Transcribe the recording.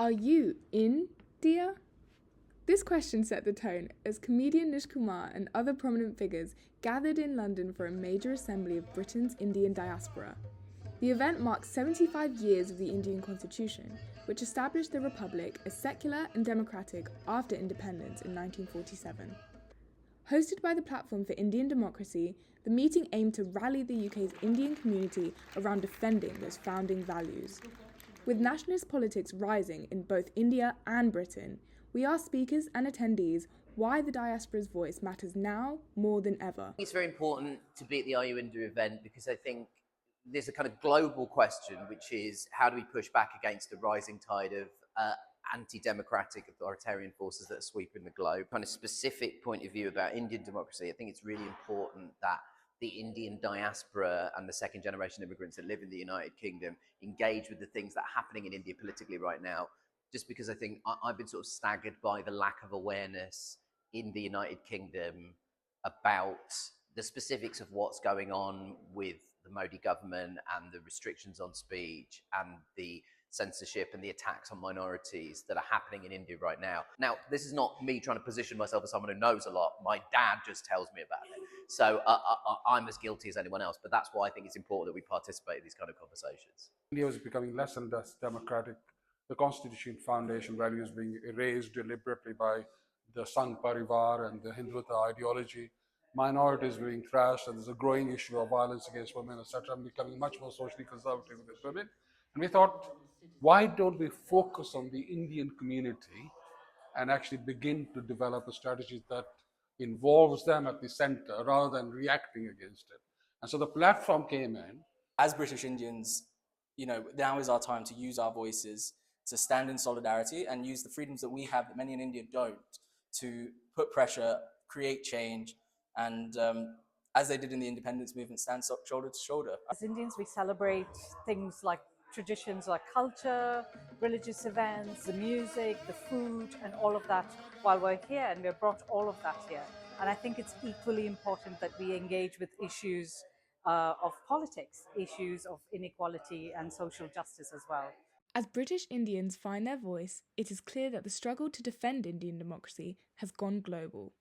Are you India? This question set the tone as comedian Nish Kumar and other prominent figures gathered in London for a major assembly of Britain's Indian diaspora. The event marks 75 years of the Indian Constitution, which established the Republic as secular and democratic after independence in 1947. Hosted by the Platform for Indian Democracy, the meeting aimed to rally the UK's Indian community around defending those founding values. With nationalist politics rising in both India and Britain, we asked speakers and attendees why the diaspora's voice matters now more than ever. It's very important to be at the Are You India event because I think there's a kind of global question, which is how do we push back against the rising tide of anti-democratic authoritarian forces that are sweeping the globe. Kind of specific point of view about Indian democracy, I think it's really important that the Indian diaspora and the second generation immigrants that live in the United Kingdom engage with the things that are happening in India politically right now, just because I think I've been sort of staggered by the lack of awareness in the United Kingdom about the specifics of what's going on with the Modi government and the restrictions on speech and the censorship and the attacks on minorities that are happening in India right now. Now, this is not me trying to position myself as someone who knows a lot. My dad just tells me about it. So I'm as guilty as anyone else, but that's why I think it's important that we participate in these kind of conversations. India was becoming less and less democratic. The Constitution Foundation values being erased deliberately by the Sangh Parivar and the Hindutva ideology. Minorities being thrashed, and there's a growing issue of violence against women, etc. I'm becoming much more socially conservative with women. And we thought, why don't we focus on the Indian community and actually begin to develop a strategy that involves them at the center rather than reacting against it? And so the platform came in. As British Indians, now is our time to use our voices, to stand in solidarity and use the freedoms that we have that many in India don't, to put pressure, create change, and as they did in the independence movement, stand shoulder to shoulder. As Indians, we celebrate things like traditions like culture, religious events, the music, the food, and all of that while we're here, and we've brought all of that here. And I think it's equally important that we engage with issues of politics, issues of inequality and social justice as well. As British Indians find their voice, it is clear that the struggle to defend Indian democracy has gone global.